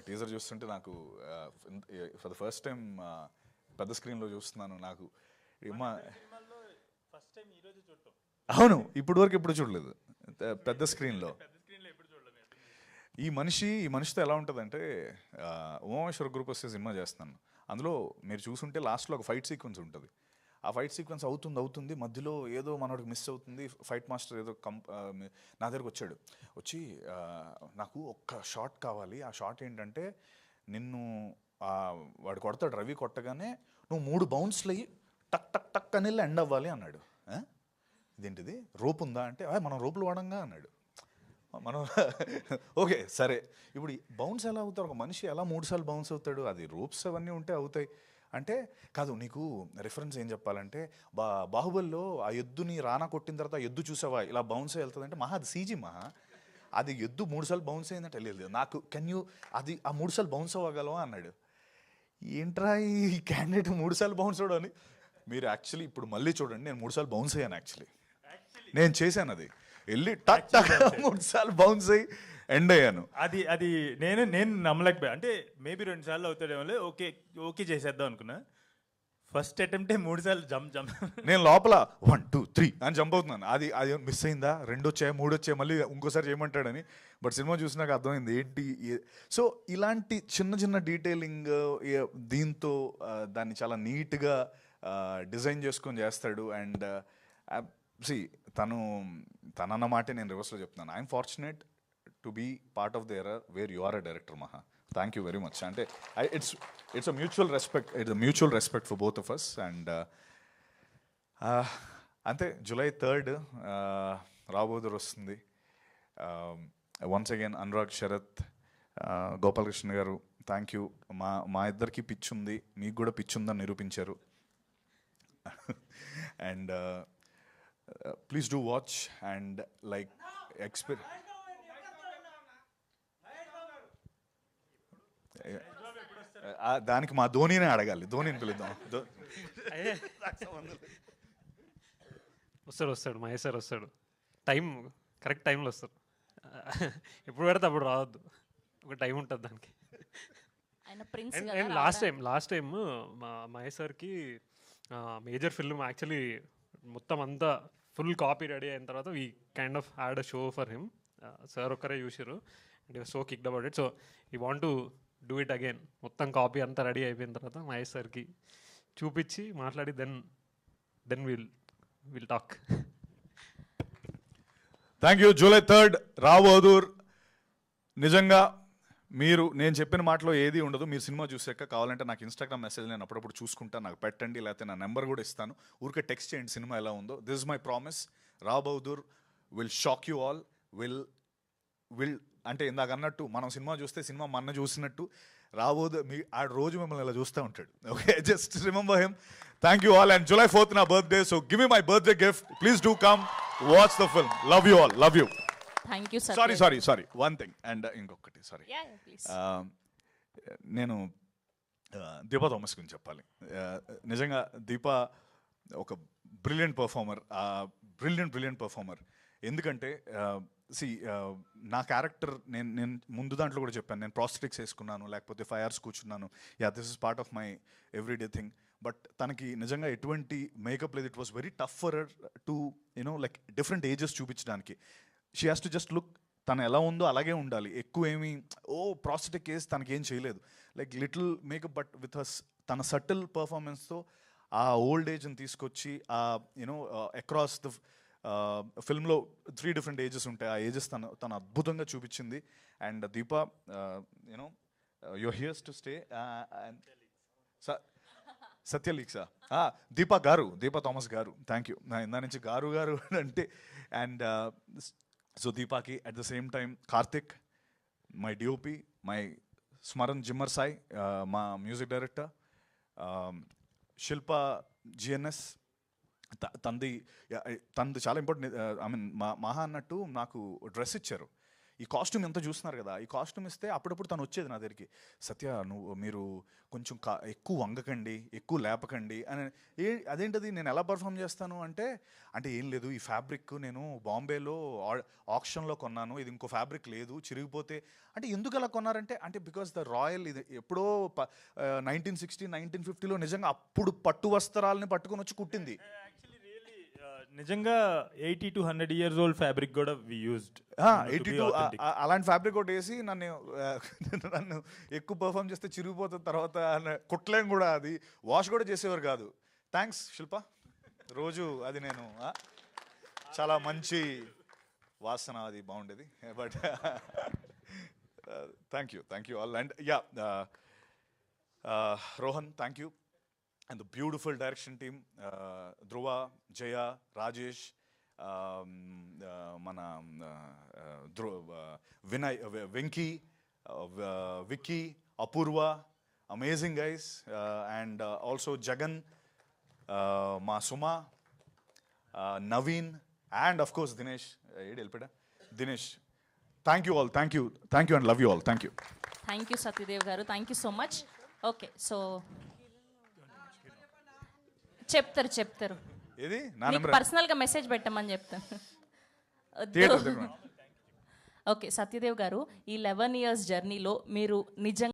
Teaser చూస్తుంటే నాకు for the first time పెద్ద స్క్రీన్లో చూస్తున్నాను. నాకు అవును, ఇప్పటి వరకు ఎప్పుడు చూడలేదు పెద్ద స్క్రీన్లో. ఈ మనిషితో ఎలా ఉంటుందంటే, ఉమామేశ్వర గ్రూప్ వస్తే సినిమా చేస్తున్నాను, అందులో మీరు చూసుంటే లాస్ట్లో ఒక ఫైట్ సీక్వెన్స్ ఉంటుంది. ఆ ఫైట్ సీక్వెన్స్ అవుతుంది, మధ్యలో ఏదో మనోడికి మిస్ అవుతుంది. ఫైట్ మాస్టర్ ఏదో నా దగ్గరకు వచ్చి నాకు ఒక్క షాట్ కావాలి. ఆ షాట్ ఏంటంటే, నిన్ను వాడు కొడతాడు, రవి కొట్టగానే నువ్వు 3 బౌన్స్లు అయ్యి టక్ టక్ టక్ అని ఎండ్ అవ్వాలి అన్నాడు. ఇదేంటిది, రోప్ ఉందా అంటే, మనం రోపులు వాడంగా అన్నాడు. మనం ఓకే సరే, ఇప్పుడు బౌన్స్ ఎలా అవుతారు, ఒక మనిషి ఎలా 3 సార్లు బౌన్స్ అవుతాడు, అది రోప్స్ అవన్నీ ఉంటే అవుతాయి అంటే. కాదు, నీకు రిఫరెన్స్ ఏం చెప్పాలంటే, బాహుబలిలో ఆ ఎద్దుని రానా కొట్టిన తర్వాత ఎద్దు చూసావా ఇలా బౌన్స్ వెళ్తుంది అంటే, అది సీజీ అది ఎద్దు 3 సార్లు బౌన్స్ అయిందంటే లేదు నాకు, అది ఆ 3 సార్లు బౌన్స్ అవ్వగలవా అన్నాడు. ఏంట్రా ఈ క్యాండిడేట్ 3 సార్లు బౌన్స్ అవడం అని. మీరు యాక్చువల్లీ ఇప్పుడు మళ్ళీ చూడండి, నేను 3 సార్లు బౌన్స్ అయ్యాను. యాక్చువల్లీ నేను చేశాను, అది వెళ్ళి టక్ టక్ 3 సార్లు బౌన్స్ అయ్యి ఎండ్ అయ్యాను. అది నేను నమ్మలేకపోయా. అంటే మేబీ 2 సార్లు అవుతాడేమో, ఓకే చేసేద్దాం అనుకున్నా. ఫస్ట్ అటెంప్టే 3 సార్లు జంప్. నేను లోపల 1 2 3 అని జంప్ అవుతున్నాను. అది మిస్ అయిందా, 2 వచ్చాయి 3 వచ్చాయి, మళ్ళీ ఇంకోసారి చేయమంటాడని. బట్ సినిమా చూసినాక అర్థమైంది ఏంటి. సో ఇలాంటి చిన్న డీటెయిలింగ్ దీంతో దాన్ని చాలా నీట్గా డిజైన్ చేసుకొని చేస్తాడు. అండ్ తనన్న మాటే నేను రివర్స్లో చెప్తున్నాను. I'm fortunate to be part of the era where you are a director Maha. Thank you very much. అంటే it's a mutual respect for both of us. And అంతే, July 3rd రాబోదర్ వస్తుంది. Once again Anurag, Sharath, Gopalakrishna garu, thank you. మా ఇద్దరికి pitch ఉంది, మీకు కూడా pitch ఉందని నిరూపించారు. And please do watch and like దానికి మా ధోనినే అడగాలి, ధోనిని పిలుద్దాం. వస్తాడు మహేష్ సార్ వస్తాడు, కరెక్ట్ టైంలో వస్తారు. ఎప్పుడు పెడితే అప్పుడు రావద్దు, ఒక టైం ఉంటుంది దానికి. లాస్ట్ టైం మహేష్ సార్కి మేజర్ ఫిల్మ్ యాక్చువల్లీ మొత్తం అంతా ఫుల్ కాపీ రెడీ అయిన తర్వాత we kind of had a show for him. Sir ఒక్కరే చూసారు and so kicked about it. So we want to do it again. మొత్తం కాపీ అంతా రెడీ అయిపోయిన తర్వాత మహేష్ సార్కి చూపించి మాట్లాడి then will talk. Thank you. July 3rd రాబోదూర్. నిజంగా నేను చెప్పిన మాటలో ఏది ఉండదు. మీరు సినిమా చూసాక కావాలంటే నాకు ఇన్స్టాగ్రామ్ మెసేజ్ నేను అప్పుడప్పుడు చూసుకుంటాను, నాకు పెట్టండి, లేకపోతే నా నెంబర్ కూడా ఇస్తాను. ఊరికే టెక్స్ట్ చేయండి సినిమా ఎలా ఉందో. This is my promise. రాబోదూర్ will shock you all. Will అంటే ఇందాక అన్నట్టు, మనం సినిమా చూస్తే సినిమా మన చూసినట్టు రాబోదు ఆ రోజు మిమ్మల్ని ఇలా చూస్తూ ఉంటాడు. Okay, just remember him. Thank you all. And July 4th నా birthday, so give me my birthday gift. Please do come watch the film. Love you all. Love you. Thank you. Sorry one thing and ఇంకొకటి sorry, నేను Deepa Thomas గురించి చెప్పాలి. నిజంగా దీపా ఒక brilliant performer. ఎందుకంటే నా character నేను ముందు దాంట్లో కూడా చెప్పాను, నేను ప్రాస్థెటిక్స్ వేసుకున్నాను, లేకపోతే 5 hours కూర్చున్నాను. This is part of my everyday thing. But తనకి నిజంగా ఎటువంటి మేకప్ లేదు. It was very tough for her to like different ages చూపించడానికి. She has to just look, తను ఎలా ఉందో అలాగే ఉండాలి. ఎక్కువ ఏమి ప్రాస్థెటిక్ వేసి తనకేం చేయలేదు, like little makeup. But with తన సటిల్ పర్ఫార్మెన్స్తో ఆ ఓల్డ్ ఏజ్ని తీసుకొచ్చి అక్రాస్ ద ఫిల్మ్లో 3 different ఏజెస్ ఉంటాయి. ఆ ఏజెస్ తను అద్భుతంగా చూపించింది. And Deepa, you're here's to stay. సత్యలీక్సా దీపా థామస్ గారు, థ్యాంక్ యూ. ఇందా నుంచి గారు అంటే. అండ్ సో దీపాకి at the same time Karthik, my DOP, my Smaran జిమ్మర్ సాయి, మా మ్యూజిక్ డైరెక్టర్, శిల్ప జిఎన్ఎస్, తనది చాలా ఇంపార్టెంట్. ఐ మీన్ మహా అన్నట్టు నాకు డ్రెస్ ఇచ్చారు. ఈ కాస్ట్యూమ్ ఎంత చూస్తున్నారు కదా, ఈ కాస్ట్యూమ్ ఇస్తే అప్పుడప్పుడు తను వచ్చేది నా దగ్గరికి, సత్య మీరు కొంచెం ఎక్కువ వంగకండి, ఎక్కువ లేపకండి అని. అదేంటది నేను ఎలా పర్ఫామ్ చేస్తాను అంటే ఏం లేదు, ఈ ఫ్యాబ్రిక్ నేను బాంబేలో ఆక్షన్లో కొన్నాను, ఇది ఇంకో ఫ్యాబ్రిక్ లేదు, చిరిగిపోతే. అంటే ఎందుకు అలా కొన్నారంటే బికాస్ ద రాయల్, ఇది ఎప్పుడో 1960 1950లో నిజంగా అప్పుడు పట్టు వస్త్రాలని పట్టుకొని వచ్చి కుట్టింది. నిజంగా 80 to 100 years old ఫ్యాబ్రిక్ కూడా వి యూజ్డ్. 82 అలాంటి ఫ్యాబ్రిక్ ఒకటి వేసి నన్ను ఎక్కువ పర్ఫామ్ చేస్తే చిరిగిపోతుంది తర్వాత కుట్టలేం కూడా, అది వాష్ కూడా చేసేవారు కాదు. థ్యాంక్స్ శిల్ప, రోజు అది నేను చాలా మంచి వాసన, అది బాగుండేది. But thank you all. And yeah, Rohan, thank you. And the beautiful direction team, Dhruva, Jaya, Rajesh, Vinay, Venki, Vicky, Apurva, amazing guys, and also Jagan, Suma, Naveen, and of course Dinesh. Dinesh, thank you all, thank you and love you all, thank you. Thank you Satyadev garu, thank you so much. Okay, so చెప్తారు ఏది నా నీకు number పర్సనల్గా message పెట్టమని చెప్తాను. Theatre దగ్గర. Okay Satyadev గారు, ఈ 11 years జర్నీలో మీరు నిజంగా